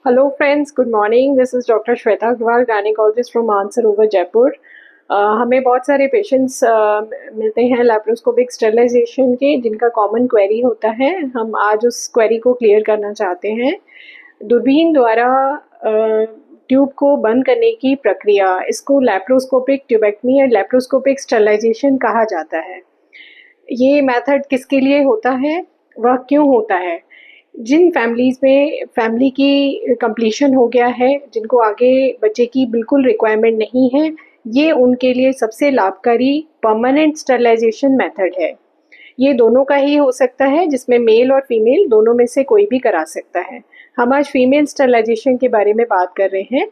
Hello friends, good morning. This is Dr. Shweta Agarwal, gynecologist from Mansarovar, Jaipur. हमें बहुत सारे patients मिलते हैं लैप्रोस्कोपिक स्टरलाइजेशन के, जिनका कॉमन क्वेरी होता है। हम आज उस क्वेरी को क्लियर करना चाहते हैं। दूरबीन द्वारा ट्यूब को बंद करने की प्रक्रिया, इसको लैप्रोस्कोपिक ट्यूबेक्टमी या लैप्रोस्कोपिक स्टरलाइजेशन कहा जाता है। ये मेथड किसके लिए होता है, वह क्यों होता है? जिन फैमिलीज़ में फैमिली की कंप्लीशन हो गया है, जिनको आगे बच्चे की बिल्कुल रिक्वायरमेंट नहीं है, ये उनके लिए सबसे लाभकारी परमानेंट स्टरलाइजेशन मेथड है। ये दोनों का ही हो सकता है, जिसमें मेल और फीमेल दोनों में से कोई भी करा सकता है। हम आज फीमेल स्टरलाइजेशन के बारे में बात कर रहे हैं।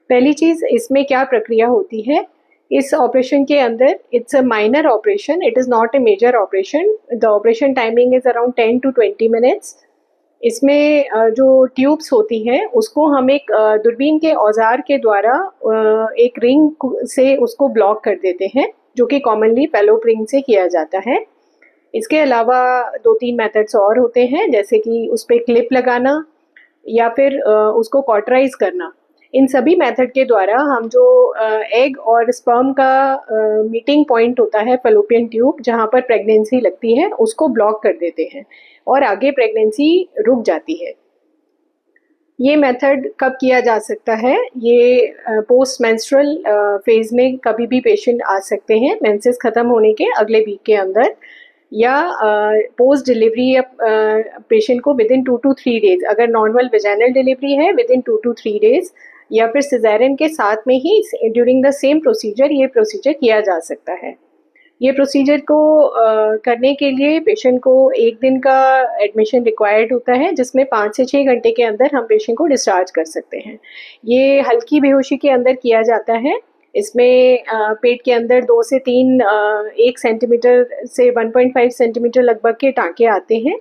पहली चीज़, इसमें क्या प्रक्रिया होती है? इस ऑपरेशन के अंदर it's a minor operation, it is not a major operation. The operation timing is around 10 to 20 minutes. इसमें जो ट्यूब्स होती हैं उसको हम एक दूरबीन के औजार के द्वारा एक रिंग से उसको ब्लॉक कर देते हैं, जो कि कॉमनली फेलोप रिंग से किया जाता है। इसके अलावा 2-3 मेथड्स और होते हैं, जैसे कि उस पर क्लिप लगाना या फिर उसको कॉटराइज करना। इन सभी मेथड के द्वारा हम जो एग और स्पर्म का मीटिंग पॉइंट होता है, फेलोपियन ट्यूब जहाँ पर प्रेगनेंसी लगती है, उसको ब्लॉक कर देते हैं और आगे प्रेगनेंसी रुक जाती है। ये मेथड कब किया जा सकता है? ये पोस्ट मेंस्ट्रुअल फेज में कभी भी पेशेंट आ सकते हैं, मेंसेस ख़त्म होने के अगले वीक के अंदर, या पोस्ट डिलीवरी या पेशेंट को विद इन 2 to 3 डेज, अगर नॉर्मल वेजाइनल डिलीवरी है विद इन 2 to 3 डेज, या फिर सिजेरियन के साथ में ही ड्यूरिंग द सेम प्रोसीजर ये प्रोसीजर किया जा सकता है। ये प्रोसीजर को करने के लिए पेशेंट को 1 दिन का एडमिशन रिक्वायर्ड होता है, जिसमें 5 से 6 घंटे के अंदर हम पेशेंट को डिस्चार्ज कर सकते हैं। ये हल्की बेहोशी के अंदर किया जाता है। इसमें पेट के अंदर 2 से 3 1 सेंटीमीटर से 1.5 सेंटीमीटर लगभग के टाँके आते हैं,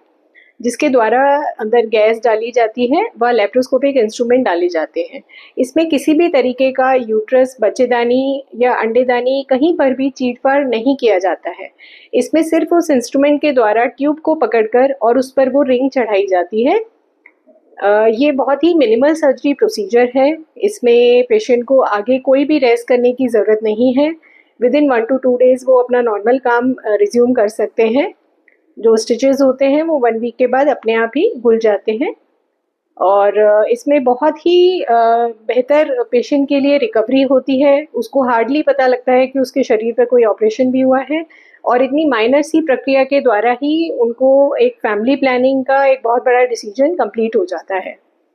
जिसके द्वारा अंदर गैस डाली जाती है व लैप्रोस्कोपिक इंस्ट्रूमेंट डाले जाते हैं। इसमें किसी भी तरीके का यूट्रस, बच्चेदानी या अंडेदानी कहीं पर भी चीर-फाड़ नहीं किया जाता है। इसमें सिर्फ उस इंस्ट्रूमेंट के द्वारा ट्यूब को पकड़कर और उस पर वो रिंग चढ़ाई जाती है। ये बहुत ही मिनिमल सर्जरी प्रोसीजर है। इसमें पेशेंट को आगे कोई भी रेस्ट करने की ज़रूरत नहीं है। विद इन 1 to 2 डेज़ वो अपना नॉर्मल काम रिज़्यूम कर सकते हैं। जो स्टिचेस होते हैं वो 1 वीक के बाद अपने आप ही खुल जाते हैं। और इसमें बहुत ही बेहतर पेशेंट के लिए रिकवरी होती है। उसको हार्डली पता लगता है कि उसके शरीर पर कोई ऑपरेशन भी हुआ है, और इतनी माइनर सी प्रक्रिया के द्वारा ही उनको एक फैमिली प्लानिंग का एक बहुत बड़ा डिसीजन कंप्लीट हो जाता है।